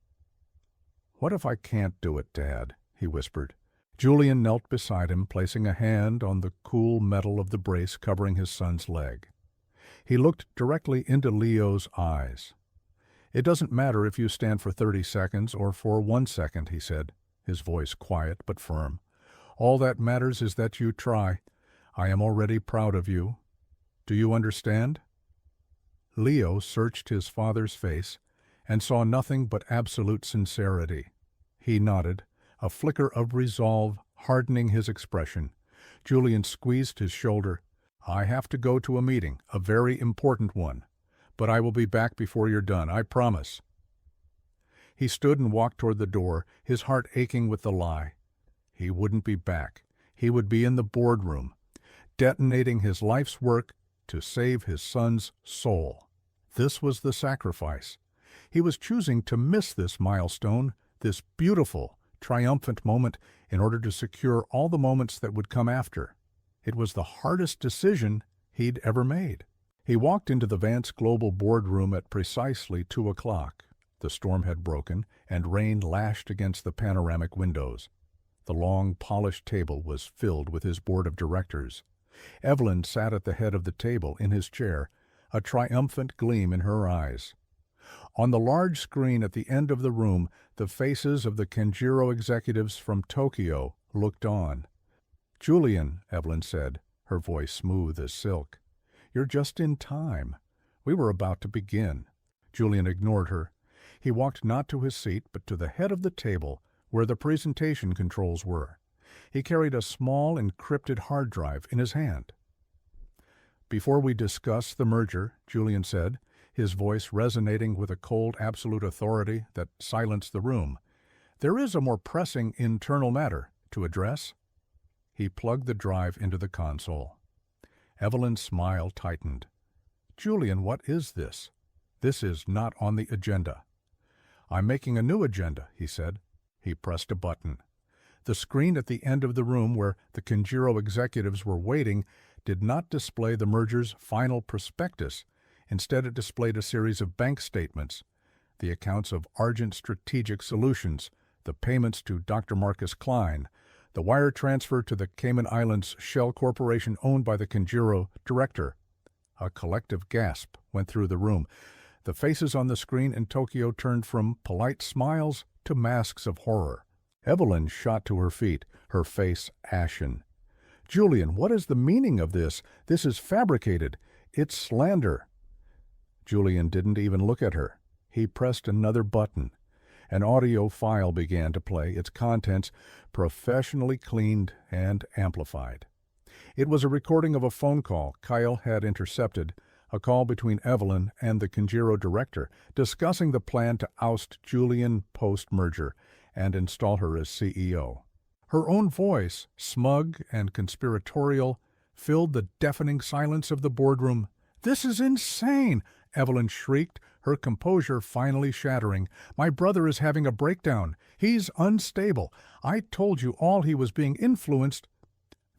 "What if I can't do it, Dad?" he whispered. Julian knelt beside him, placing a hand on the cool metal of the brace covering his son's leg. He looked directly into Leo's eyes. "It doesn't matter if you stand for 30 seconds or for 1 second," he said, his voice quiet but firm. "All that matters is that you try. I am already proud of you. Do you understand?" Leo searched his father's face and saw nothing but absolute sincerity. He nodded, a flicker of resolve hardening his expression. Julian squeezed his shoulder. "I have to go to a meeting, a very important one. But I will be back before you're done, I promise." He stood and walked toward the door, his heart aching with the lie. He wouldn't be back. He would be in the boardroom, detonating his life's work to save his son's soul. This was the sacrifice. He was choosing to miss this milestone, this beautiful, triumphant moment, in order to secure all the moments that would come after. It was the hardest decision he'd ever made. He walked into the Vance Global boardroom at precisely 2 o'clock. The storm had broken, and rain lashed against the panoramic windows. The long, polished table was filled with his board of directors. Evelyn sat at the head of the table in his chair, a triumphant gleam in her eyes. On the large screen at the end of the room, the faces of the Kenjiro executives from Tokyo looked on. "Julian," Evelyn said, her voice smooth as silk, "you're just in time. We were about to begin." Julian ignored her. He walked not to his seat, but to the head of the table, where the presentation controls were. He carried a small encrypted hard drive in his hand. "Before we discuss the merger," Julian said, his voice resonating with a cold absolute authority that silenced the room, "there is a more pressing internal matter to address." He plugged the drive into the console. Evelyn's smile tightened. "Julian, what is this? This is not on the agenda." "I'm making a new agenda," he said. He pressed a button. The screen at the end of the room where the Kenjiro executives were waiting did not display the merger's final prospectus. Instead, it displayed a series of bank statements, the accounts of Argent Strategic Solutions, the payments to Dr. Marcus Klein, the wire transfer to the Cayman Islands shell corporation owned by the Kenjiro director. A collective gasp went through the room. The faces on the screen in Tokyo turned from polite smiles to masks of horror. Evelyn shot to her feet, her face ashen. "Julian, what is the meaning of this? This is fabricated. It's slander." Julian didn't even look at her. He pressed another button. An audio file began to play, its contents professionally cleaned and amplified. It was a recording of a phone call Kyle had intercepted, a call between Evelyn and the Kenjiro director, discussing the plan to oust Julian post-merger and install her as CEO. Her own voice, smug and conspiratorial, filled the deafening silence of the boardroom. "This is insane!" Evelyn shrieked, her composure finally shattering. "My brother is having a breakdown. He's unstable. I told you all he was being influenced."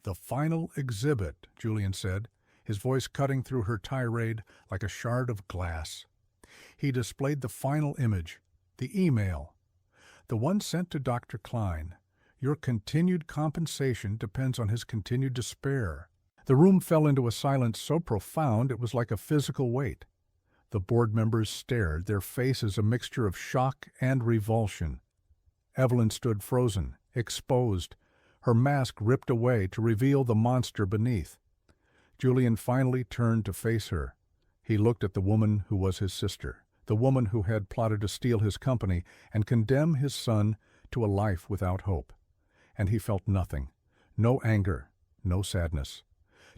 "The final exhibit," Julian said, his voice cutting through her tirade like a shard of glass. He displayed the final image, the email, the one sent to Dr. Klein. "Your continued compensation depends on his continued despair." The room fell into a silence so profound it was like a physical weight. The board members stared, their faces a mixture of shock and revulsion. Evelyn stood frozen, exposed, her mask ripped away to reveal the monster beneath. Julian finally turned to face her. He looked at the woman who was his sister, the woman who had plotted to steal his company and condemn his son to a life without hope. And he felt nothing, no anger, no sadness,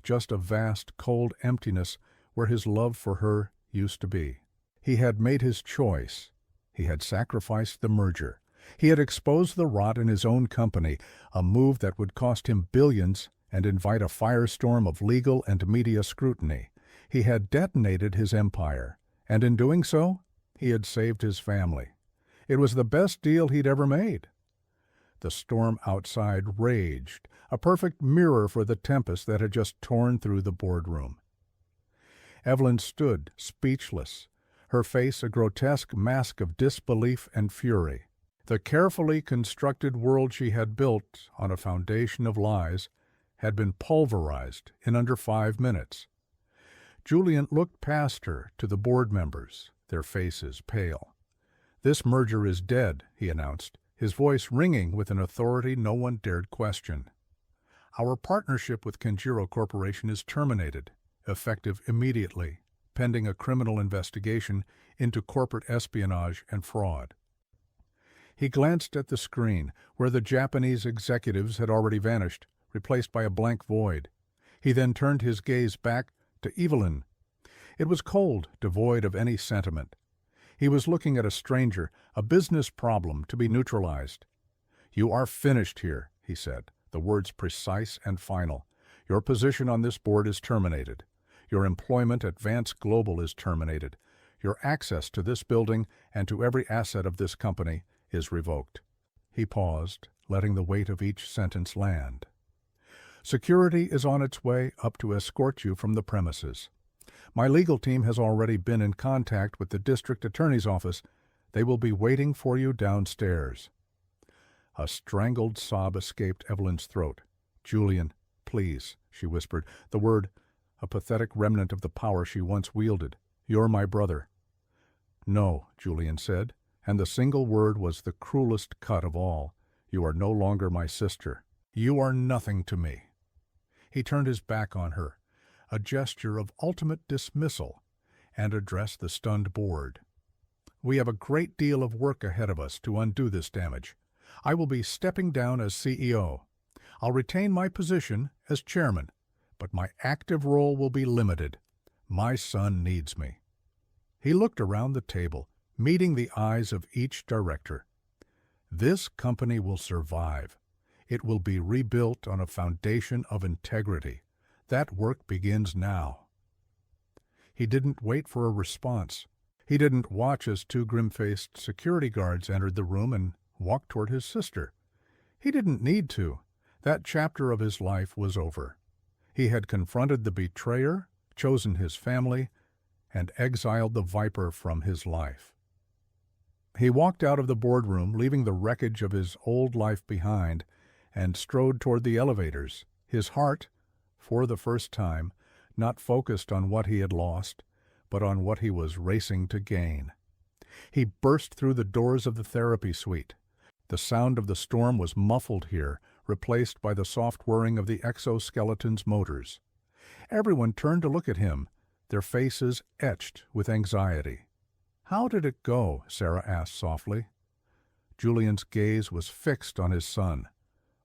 just a vast, cold emptiness where his love for her used to be. He had made his choice. He had sacrificed the merger. He had exposed the rot in his own company, a move that would cost him billions and invite a firestorm of legal and media scrutiny. He had detonated his empire, and in doing so, he had saved his family. It was the best deal he'd ever made. The storm outside raged, a perfect mirror for the tempest that had just torn through the boardroom. Evelyn stood, speechless, her face a grotesque mask of disbelief and fury. The carefully constructed world she had built on a foundation of lies had been pulverized in under 5 minutes. Julian looked past her to the board members, their faces pale. "This merger is dead," he announced, his voice ringing with an authority no one dared question. "Our partnership with Kenjiro Corporation is terminated, effective immediately, pending a criminal investigation into corporate espionage and fraud." He glanced at the screen, where the Japanese executives had already vanished, replaced by a blank void. He then turned his gaze back to Evelyn. It was cold, devoid of any sentiment. He was looking at a stranger, a business problem to be neutralized. "You are finished here," he said, the words precise and final. "Your position on this board is terminated. Your employment at Vance Global is terminated. Your access to this building and to every asset of this company is revoked." He paused, letting the weight of each sentence land. "Security is on its way up to escort you from the premises. My legal team has already been in contact with the district attorney's office. They will be waiting for you downstairs." A strangled sob escaped Evelyn's throat. "Julian, please," she whispered, the word a pathetic remnant of the power she once wielded. "You're my brother." "No," Julian said, and the single word was the cruelest cut of all. "You are no longer my sister. You are nothing to me." He turned his back on her, a gesture of ultimate dismissal, and addressed the stunned board. "We have a great deal of work ahead of us to undo this damage. I will be stepping down as CEO. I'll retain my position as chairman, but my active role will be limited. My son needs me." He looked around the table, meeting the eyes of each director. "This company will survive. It will be rebuilt on a foundation of integrity. That work begins now." He didn't wait for a response. He didn't watch as 2 grim-faced security guards entered the room and walked toward his sister. He didn't need to. That chapter of his life was over. He had confronted the betrayer, chosen his family, and exiled the viper from his life. He walked out of the boardroom, leaving the wreckage of his old life behind, and strode toward the elevators, his heart, for the first time, not focused on what he had lost, but on what he was racing to gain. He burst through the doors of the therapy suite. The sound of the storm was muffled here, replaced by the soft whirring of the exoskeleton's motors. Everyone turned to look at him, their faces etched with anxiety. "How did it go?" Sarah asked softly. Julian's gaze was fixed on his son.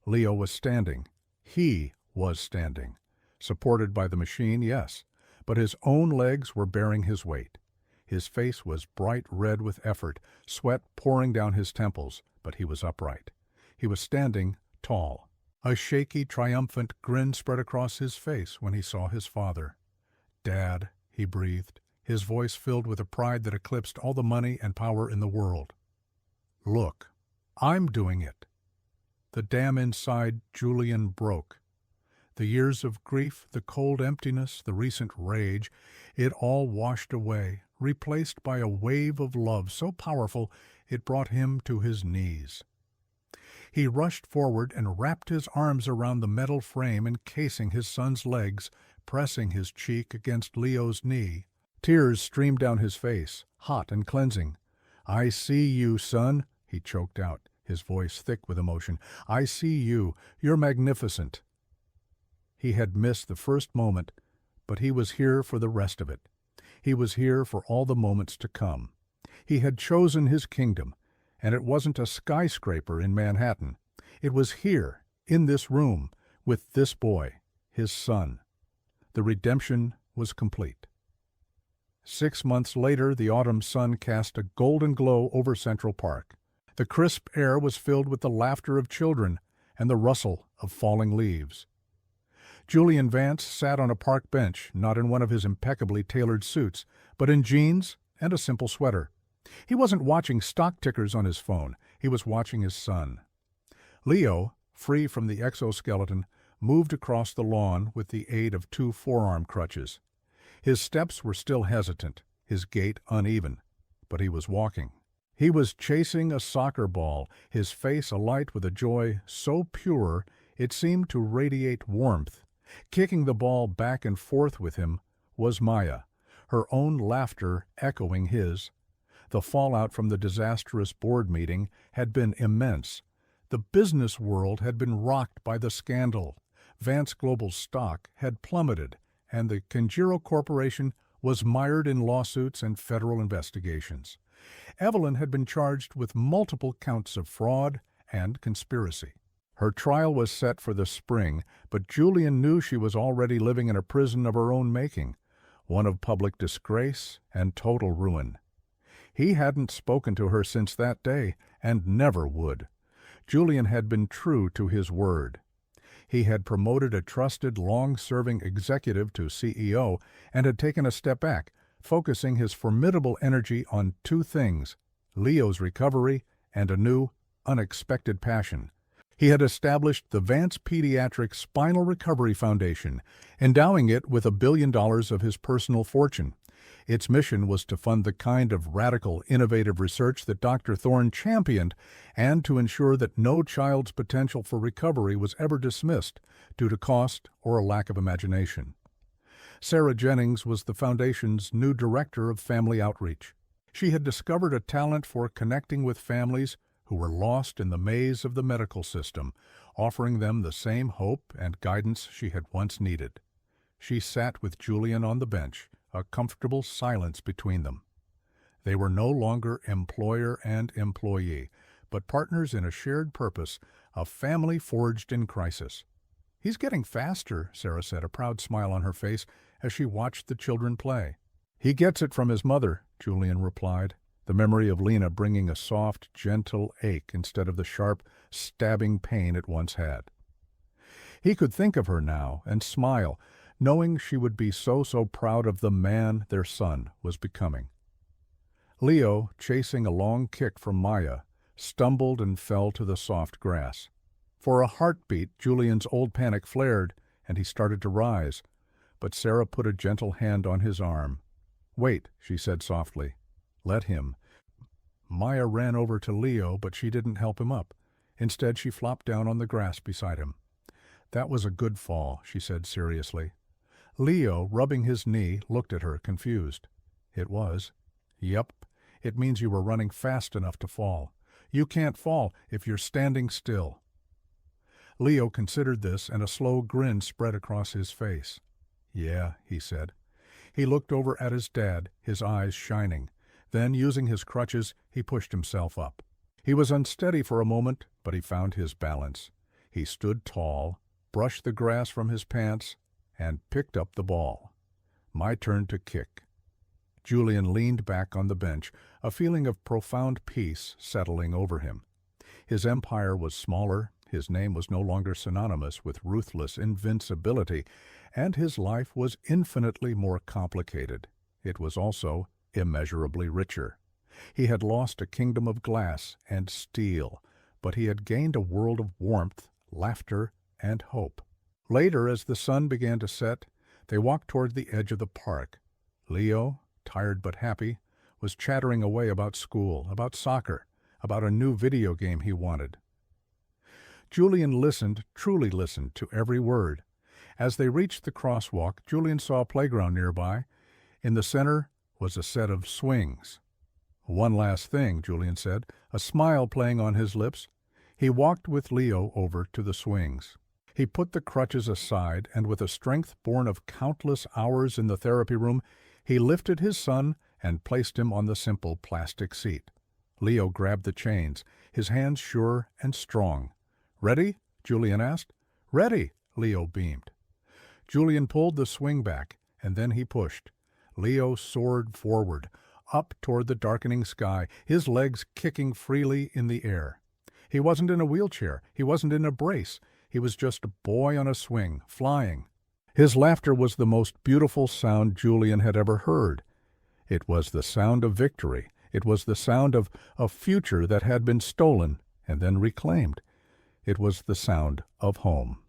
Leo was standing. He was standing. Supported by the machine, yes, but his own legs were bearing his weight. His face was bright red with effort, sweat pouring down his temples, but he was upright. He was standing tall. A shaky, triumphant grin spread across his face when he saw his father. "Dad," he breathed, his voice filled with a pride that eclipsed all the money and power in the world. "Look, I'm doing it." The dam inside Julian broke. The years of grief, the cold emptiness, the recent rage, it all washed away, replaced by a wave of love so powerful it brought him to his knees. He rushed forward and wrapped his arms around the metal frame encasing his son's legs, pressing his cheek against Leo's knee. Tears streamed down his face, hot and cleansing. "I see you, son," he choked out, his voice thick with emotion. "I see you. You're magnificent." He had missed the first moment, but he was here for the rest of it. He was here for all the moments to come. He had chosen his kingdom, and it wasn't a skyscraper in Manhattan. It was here, in this room, with this boy, his son. The redemption was complete. 6 months later, the autumn sun cast a golden glow over Central Park. The crisp air was filled with the laughter of children and the rustle of falling leaves. Julian Vance sat on a park bench, not in one of his impeccably tailored suits, but in jeans and a simple sweater. He wasn't watching stock tickers on his phone. He was watching his son. Leo, free from the exoskeleton, moved across the lawn with the aid of 2 forearm crutches. His steps were still hesitant, his gait uneven, but he was walking. He was chasing a soccer ball, his face alight with a joy so pure it seemed to radiate warmth. Kicking the ball back and forth with him was Maya, her own laughter echoing his. The fallout from the disastrous board meeting had been immense. The business world had been rocked by the scandal. Vance Global's stock had plummeted, and the Kenjiro Corporation was mired in lawsuits and federal investigations. Evelyn had been charged with multiple counts of fraud and conspiracy. Her trial was set for the spring, but Julian knew she was already living in a prison of her own making, one of public disgrace and total ruin. He hadn't spoken to her since that day, and never would. Julian had been true to his word. He had promoted a trusted, long-serving executive to CEO and had taken a step back, focusing his formidable energy on two things: Leo's recovery and a new, unexpected passion. He had established the Vance Pediatric Spinal Recovery Foundation, endowing it with $1 billion of his personal fortune. Its mission was to fund the kind of radical, innovative research that Dr. Thorne championed and to ensure that no child's potential for recovery was ever dismissed due to cost or a lack of imagination. Sarah Jennings was the foundation's new director of family outreach. She had discovered a talent for connecting with families who were lost in the maze of the medical system, offering them the same hope and guidance she had once needed. She sat with Julian on the bench, a comfortable silence between them. They were no longer employer and employee, but partners in a shared purpose, a family forged in crisis. "He's getting faster," Sarah said, a proud smile on her face as she watched the children play. "He gets it from his mother," Julian replied, the memory of Lena bringing a soft, gentle ache instead of the sharp, stabbing pain it once had. He could think of her now and smile, knowing she would be so proud of the man their son was becoming. Leo, chasing a long kick from Maya, stumbled and fell to the soft grass. For a heartbeat, Julian's old panic flared, and he started to rise, but Sarah put a gentle hand on his arm. "Wait," she said softly. "Let him." Maya ran over to Leo, but she didn't help him up. Instead, she flopped down on the grass beside him. "That was a good fall," she said seriously. Leo, rubbing his knee, looked at her, confused. "It was." "Yep. It means you were running fast enough to fall. You can't fall if you're standing still." Leo considered this, and a slow grin spread across his face. "Yeah," he said. He looked over at his dad, his eyes shining. Then, using his crutches, he pushed himself up. He was unsteady for a moment, but he found his balance. He stood tall, brushed the grass from his pants, and picked up the ball. "My turn to kick." Julian leaned back on the bench, a feeling of profound peace settling over him. His empire was smaller, his name was no longer synonymous with ruthless invincibility, and his life was infinitely more complicated. It was also immeasurably richer. He had lost a kingdom of glass and steel, but he had gained a world of warmth, laughter, and hope. Later, as the sun began to set, they walked toward the edge of the park. Leo, tired but happy, was chattering away about school, about soccer, about a new video game he wanted. Julian listened, truly listened, to every word. As they reached the crosswalk, Julian saw a playground nearby. In the center was a set of swings. "One last thing," Julian said, a smile playing on his lips. He walked with Leo over to the swings. He put the crutches aside, and with a strength born of countless hours in the therapy room, he lifted his son and placed him on the simple plastic seat. Leo grabbed the chains, his hands sure and strong. "Ready?" Julian asked. "Ready," Leo beamed. Julian pulled the swing back, and then he pushed. Leo soared forward, up toward the darkening sky, his legs kicking freely in the air. He wasn't in a wheelchair. He wasn't in a brace. He was just a boy on a swing, flying. His laughter was the most beautiful sound Julian had ever heard. It was the sound of victory. It was the sound of a future that had been stolen and then reclaimed. It was the sound of home.